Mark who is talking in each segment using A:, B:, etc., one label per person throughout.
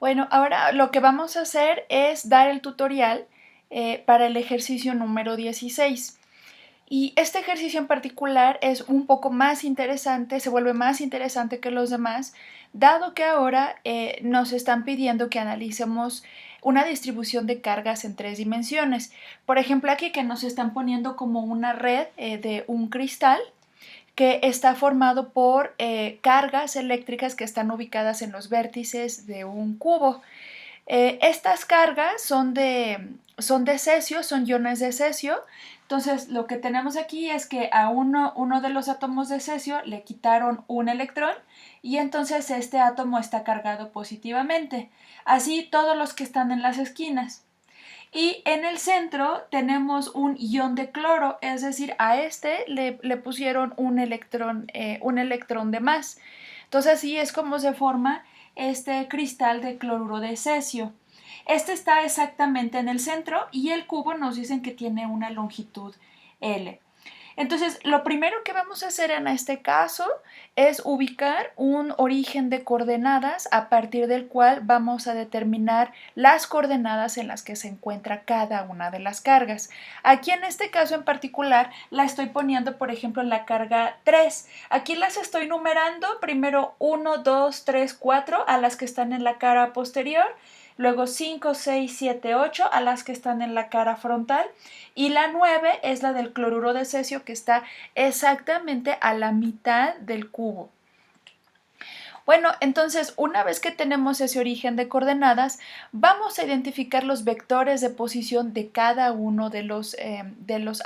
A: Bueno, ahora lo que vamos a hacer es dar el tutorial para el ejercicio número 16. Y este ejercicio en particular es un poco más interesante, se vuelve más interesante que los demás, dado que ahora nos están pidiendo que analicemos una distribución de cargas en 3 dimensiones. Por ejemplo, aquí que nos están poniendo como una red de un cristal que está formado por cargas eléctricas que están ubicadas en los vértices de un cubo. Estas cargas son de cesio, son iones de cesio. Entonces lo que tenemos aquí es que a uno de los átomos de cesio le quitaron un electrón y entonces este átomo está cargado positivamente. Así todos los que están en las esquinas. Y en el centro tenemos un ion de cloro, es decir, a este le pusieron un electrón de más. Entonces así es como se forma este cristal de cloruro de cesio. Este está exactamente en el centro y el cubo nos dicen que tiene una longitud L. Entonces, lo primero que vamos a hacer en este caso es ubicar un origen de coordenadas a partir del cual vamos a determinar las coordenadas en las que se encuentra cada una de las cargas. Aquí en este caso en particular la estoy poniendo, por ejemplo, en la carga 3. Aquí las estoy numerando, primero 1, 2, 3, 4 a las que están en la cara posterior, luego 5, 6, 7, 8 a las que están en la cara frontal y la 9 es la del cloruro de cesio que está exactamente a la mitad del cubo. Bueno, entonces una vez que tenemos ese origen de coordenadas, vamos a identificar los vectores de posición de cada uno de los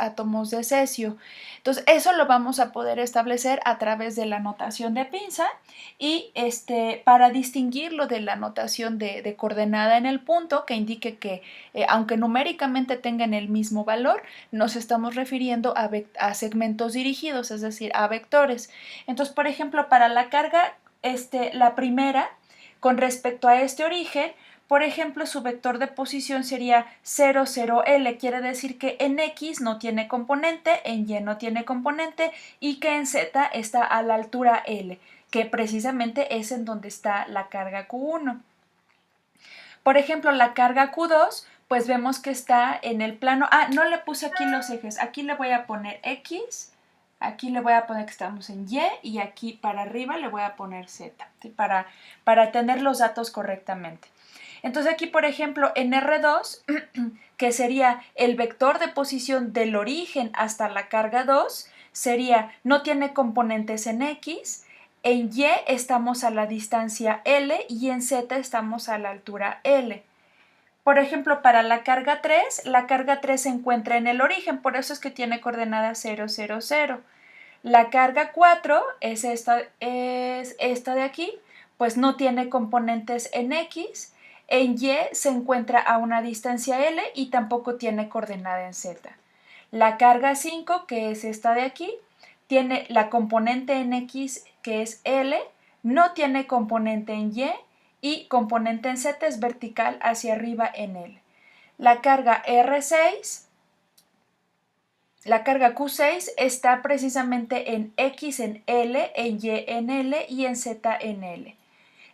A: átomos de cesio. Entonces eso lo vamos a poder establecer a través de la notación de pinza y para distinguirlo de la notación de coordenada en el punto que indique que aunque numéricamente tengan el mismo valor, nos estamos refiriendo a segmentos dirigidos, es decir, a vectores. Entonces, por ejemplo, para la carga la primera, con respecto a este origen, por ejemplo, su vector de posición sería 0, 0, L, quiere decir que en X no tiene componente, en Y no tiene componente y que en Z está a la altura L, que precisamente es en donde está la carga Q1. Por ejemplo, la carga Q2, pues vemos que está en el plano, no le puse aquí los ejes, aquí le voy a poner X, aquí le voy a poner que estamos en Y aquí para arriba le voy a poner Z, ¿sí? para tener los datos correctamente. Entonces aquí, por ejemplo, en R2, que sería el vector de posición del origen hasta la carga 2, sería, no tiene componentes en X, en Y estamos a la distancia L y en Z estamos a la altura L. Por ejemplo, para la carga 3 se encuentra en el origen, por eso es que tiene coordenada 0, 0, 0. La carga 4 es esta de aquí, pues no tiene componentes en X, en Y se encuentra a una distancia L y tampoco tiene coordenada en Z. La carga 5, que es esta de aquí, tiene la componente en X, que es L, no tiene componente en Y componente en Z es vertical hacia arriba en L. La carga R6 la carga Q6 está precisamente en X en L, en Y en L y en Z en L.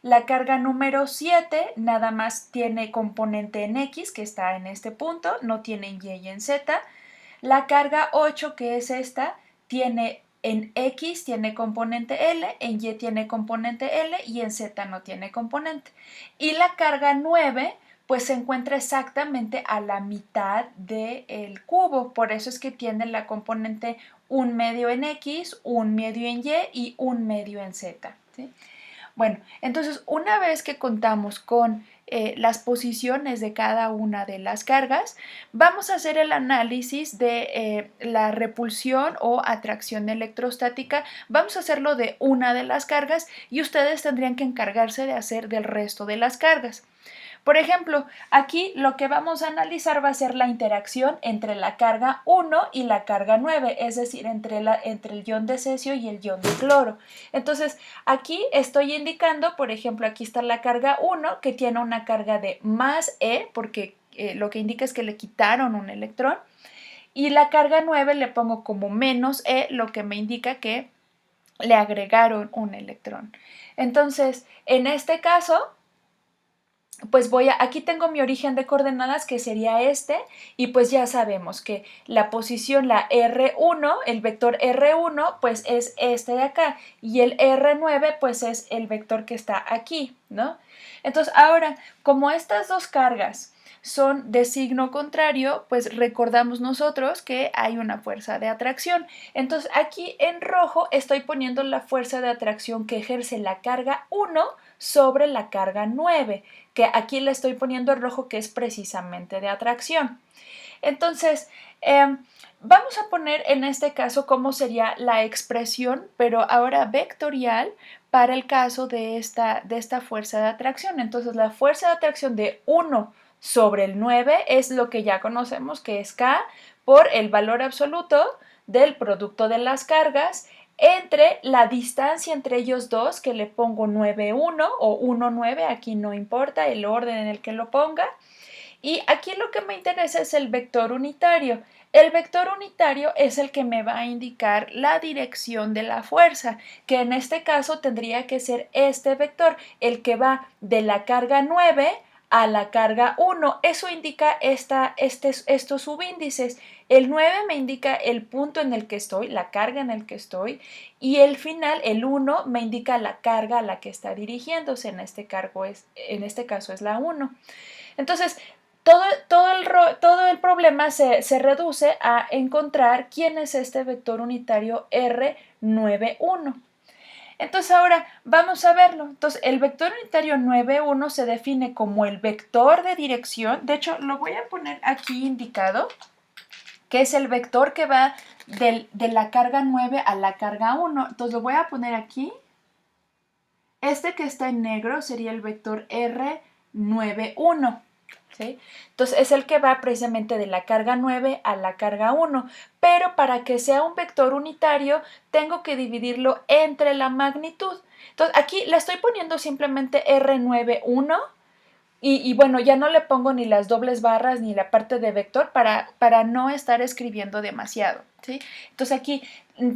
A: La carga número 7 nada más tiene componente en X, que está en este punto, no tiene en Y y en Z. La carga 8, que es esta, tiene en X tiene componente L, en Y tiene componente L y en Z no tiene componente. Y la carga 9 pues se encuentra exactamente a la mitad del cubo, por eso es que tiene la componente un medio en X, un medio en Y un medio en Z, ¿sí? Bueno, entonces una vez que contamos con las posiciones de cada una de las cargas, vamos a hacer el análisis de la repulsión o atracción electrostática. Vamos a hacerlo de una de las cargas y ustedes tendrían que encargarse de hacer del resto de las cargas. Por ejemplo, aquí lo que vamos a analizar va a ser la interacción entre la carga 1 y la carga 9, es decir, entre el ion de cesio y el ion de cloro. Entonces, aquí estoy indicando, por ejemplo, aquí está la carga 1 que tiene una carga de más E, porque lo que indica es que le quitaron un electrón, y la carga 9 le pongo como menos E, lo que me indica que le agregaron un electrón. Entonces, en este caso, pues aquí tengo mi origen de coordenadas que sería este, y pues ya sabemos que la posición, la R1, el vector R1, pues es este de acá, y el R9 pues es el vector que está aquí, ¿no? Entonces ahora, como estas dos cargas son de signo contrario, pues recordamos nosotros que hay una fuerza de atracción. Entonces aquí en rojo estoy poniendo la fuerza de atracción que ejerce la carga 1 sobre la carga 9, que aquí le estoy poniendo en rojo, que es precisamente de atracción. Entonces, vamos a poner en este caso cómo sería la expresión, pero ahora vectorial, para el caso de esta fuerza de atracción. Entonces, la fuerza de atracción de 1 sobre el 9 es lo que ya conocemos, que es K por el valor absoluto del producto de las cargas entre la distancia entre ellos dos, que le pongo 9,1 o 1,9, aquí no importa el orden en el que lo ponga. Y aquí lo que me interesa es el vector unitario. El vector unitario es el que me va a indicar la dirección de la fuerza, que en este caso tendría que ser este vector, el que va de la carga 9 a la carga 1. Eso indica estos subíndices. El 9 me indica el punto en el que estoy, la carga en el que estoy, y el final, el 1, me indica la carga a la que está dirigiéndose. En este caso es la 1. Entonces, todo el problema se reduce a encontrar quién es este vector unitario R91. Entonces ahora vamos a verlo. Entonces el vector unitario 91 se define como el vector de dirección. De hecho, lo voy a poner aquí indicado, que es el vector que va de la carga 9 a la carga 1. Entonces lo voy a poner aquí. Este que está en negro sería el vector R91. ¿Sí? Entonces es el que va precisamente de la carga 9 a la carga 1, pero para que sea un vector unitario tengo que dividirlo entre la magnitud. Entonces aquí le estoy poniendo simplemente R91 y bueno, ya no le pongo ni las dobles barras ni la parte de vector para no estar escribiendo demasiado. ¿Sí? Entonces aquí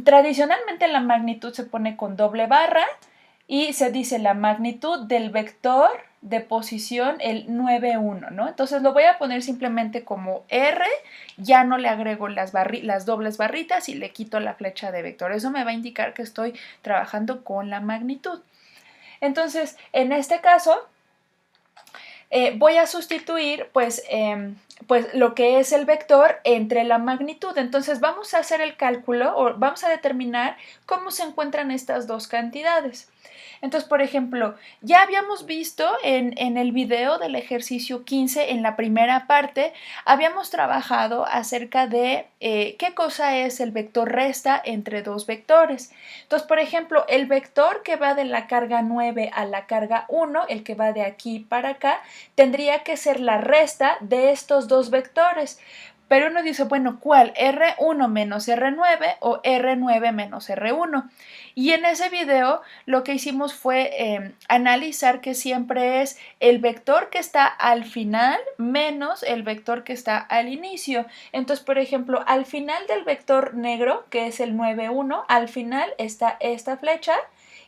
A: tradicionalmente la magnitud se pone con doble barra y se dice la magnitud del vector de posición el 9,1, ¿no? Entonces lo voy a poner simplemente como R, ya no le agrego las dobles barritas y le quito la flecha de vector. Eso me va a indicar que estoy trabajando con la magnitud. Entonces, en este caso, voy a sustituir pues lo que es el vector entre la magnitud. Entonces vamos a hacer el cálculo o vamos a determinar cómo se encuentran estas dos cantidades. Entonces, por ejemplo, ya habíamos visto en el video del ejercicio 15, en la primera parte, habíamos trabajado acerca de qué cosa es el vector resta entre dos vectores. Entonces, por ejemplo, el vector que va de la carga 9 a la carga 1, el que va de aquí para acá, tendría que ser la resta de estos dos vectores. Pero uno dice, bueno, ¿cuál? ¿R1 menos R9 o R9 menos R1? Y en ese video lo que hicimos fue analizar que siempre es el vector que está al final menos el vector que está al inicio. Entonces, por ejemplo, al final del vector negro, que es el 9,1, al final está esta flecha.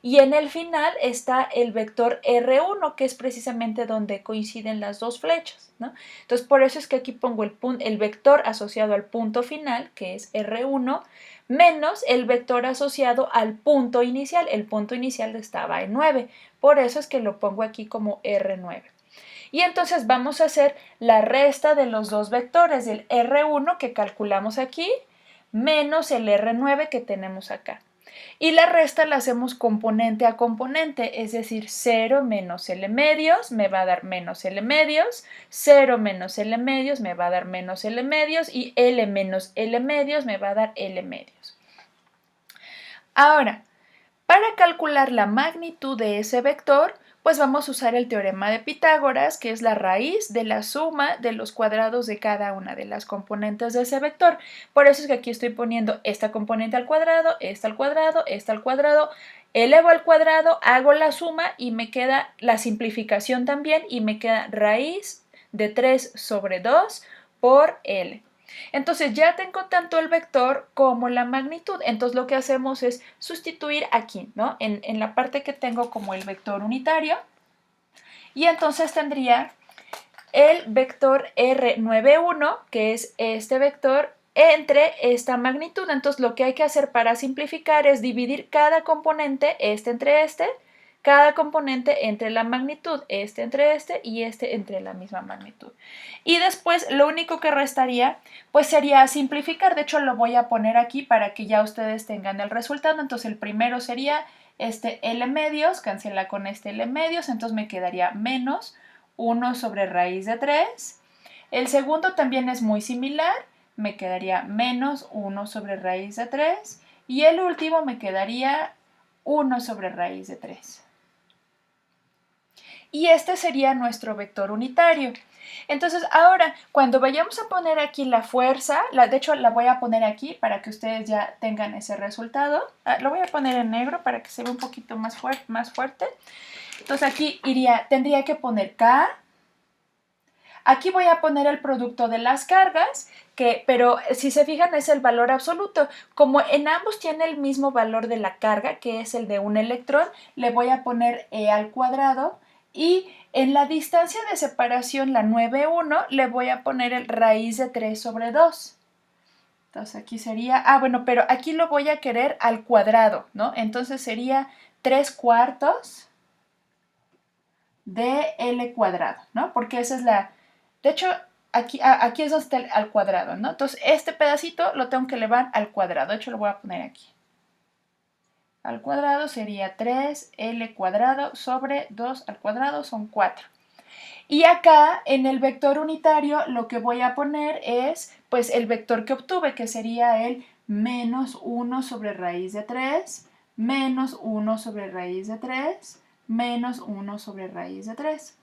A: Y en el final está el vector R1, que es precisamente donde coinciden las dos flechas, ¿no? Entonces, por eso es que aquí pongo el vector asociado al punto final, que es R1, menos el vector asociado al punto inicial. El punto inicial estaba en 9, por eso es que lo pongo aquí como R9. Y entonces vamos a hacer la resta de los dos vectores, del R1 que calculamos aquí, menos el R9 que tenemos acá. Y la resta la hacemos componente a componente, es decir, 0 menos L medios me va a dar menos L medios, 0 menos L medios me va a dar menos L medios y L menos L medios me va a dar L medios. Ahora, para calcular la magnitud de ese vector, pues vamos a usar el teorema de Pitágoras, que es la raíz de la suma de los cuadrados de cada una de las componentes de ese vector. Por eso es que aquí estoy poniendo esta componente al cuadrado, esta al cuadrado, esta al cuadrado, elevo al cuadrado, hago la suma y me queda la simplificación también y me queda raíz de 3 sobre 2 por L. Entonces ya tengo tanto el vector como la magnitud. Entonces lo que hacemos es sustituir aquí, ¿no? En la parte que tengo como el vector unitario, Y entonces tendría el vector R91, que es este vector, entre esta magnitud. Entonces lo que hay que hacer para simplificar es dividir cada componente, entre cada componente entre la magnitud, entre y entre la misma magnitud. Y después lo único que restaría pues sería simplificar. De hecho lo voy a poner aquí para que ya ustedes tengan el resultado. Entonces el primero sería este L medios, cancela con este L medios, entonces me quedaría menos 1 sobre raíz de 3. El segundo también es muy similar, me quedaría menos 1 sobre raíz de 3. Y el último me quedaría 1 sobre raíz de 3. Y este sería nuestro vector unitario. Entonces ahora cuando vayamos a poner aquí la fuerza, de hecho la voy a poner aquí para que ustedes ya tengan ese resultado. Lo voy a poner en negro para que se vea un poquito más fuerte. Entonces aquí tendría que poner K. Aquí voy a poner el producto de las cargas, pero si se fijan es el valor absoluto. Como en ambos tiene el mismo valor de la carga, que es el de un electrón, le voy a poner E al cuadrado. Y en la distancia de separación, la 9,1, le voy a poner el raíz de 3 sobre 2. Entonces aquí sería, bueno, pero aquí lo voy a querer al cuadrado, ¿no? Entonces sería 3/4 de L cuadrado, ¿no? Porque esa es de hecho, aquí es donde está al cuadrado, ¿no? Entonces este pedacito lo tengo que elevar al cuadrado. De hecho lo voy a poner aquí. Al cuadrado sería 3L cuadrado sobre 2 al cuadrado son 4. Y acá en el vector unitario lo que voy a poner es pues el vector que obtuve, que sería el menos 1 sobre raíz de 3, menos 1 sobre raíz de 3, menos 1 sobre raíz de 3.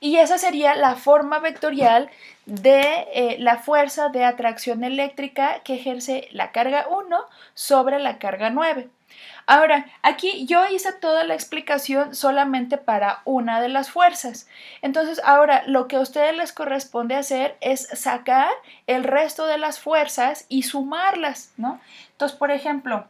A: Y esa sería la forma vectorial de la fuerza de atracción eléctrica que ejerce la carga 1 sobre la carga 9. Ahora, aquí yo hice toda la explicación solamente para una de las fuerzas. Entonces, ahora lo que a ustedes les corresponde hacer es sacar el resto de las fuerzas y sumarlas, ¿no? Entonces, por ejemplo,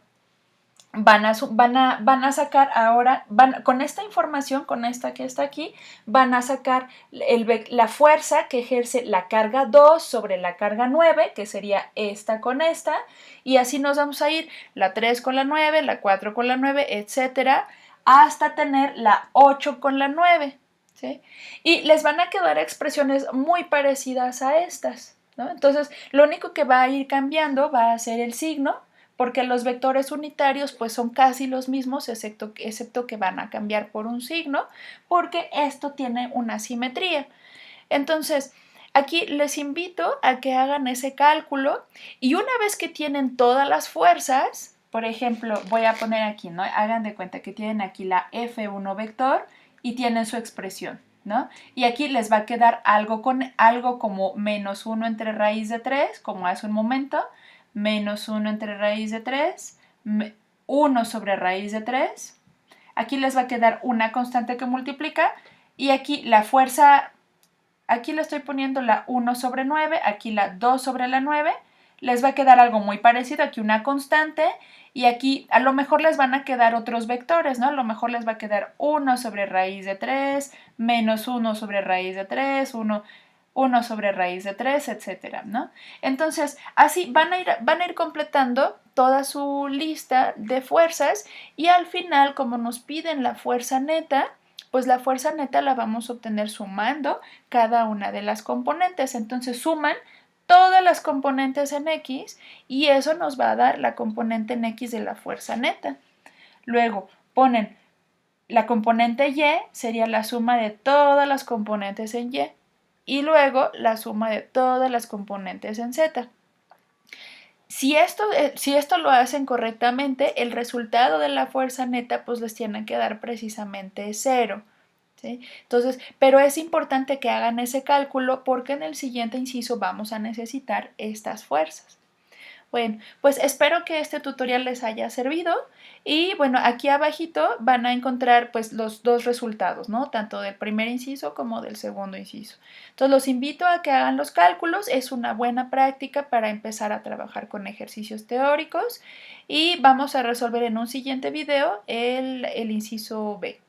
A: van a sacar ahora, con esta información, con esta que está aquí, van a sacar la fuerza que ejerce la carga 2 sobre la carga 9, que sería esta con esta, y así nos vamos a ir la 3 con la 9, la 4 con la 9, etcétera, hasta tener la 8 con la 9, ¿sí? Y les van a quedar expresiones muy parecidas a estas, ¿no? Entonces, lo único que va a ir cambiando va a ser el signo, porque los vectores unitarios pues son casi los mismos, excepto que van a cambiar por un signo, porque esto tiene una simetría. Entonces, aquí les invito a que hagan ese cálculo y una vez que tienen todas las fuerzas, por ejemplo, voy a poner aquí, ¿no? Hagan de cuenta que tienen aquí la F1 vector y tienen su expresión, ¿no? Y aquí les va a quedar algo como menos 1 entre raíz de 3, como hace un momento, menos 1 entre raíz de 3, 1 sobre raíz de 3. Aquí les va a quedar una constante que multiplica y aquí la fuerza, aquí le estoy poniendo la 1 sobre 9, aquí la 2 sobre la 9. Les va a quedar algo muy parecido, aquí una constante y aquí a lo mejor les van a quedar otros vectores, ¿no? A lo mejor les va a quedar 1 sobre raíz de 3, menos 1 sobre raíz de 3, 1 sobre raíz de 3, etcétera, ¿no? Entonces, así van a ir completando toda su lista de fuerzas y al final, como nos piden la fuerza neta, pues la fuerza neta la vamos a obtener sumando cada una de las componentes. Entonces, suman todas las componentes en X y eso nos va a dar la componente en X de la fuerza neta. Luego, ponen la componente Y, sería la suma de todas las componentes en Y. Y luego la suma de todas las componentes en Z. Si esto lo hacen correctamente, el resultado de la fuerza neta pues les tiene que dar precisamente 0. ¿Sí? Entonces, pero es importante que hagan ese cálculo porque en el siguiente inciso vamos a necesitar estas fuerzas. Bueno, pues espero que este tutorial les haya servido y bueno, aquí abajito van a encontrar pues los dos resultados, ¿no? Tanto del primer inciso como del segundo inciso. Entonces los invito a que hagan los cálculos, es una buena práctica para empezar a trabajar con ejercicios teóricos y vamos a resolver en un siguiente video el inciso B.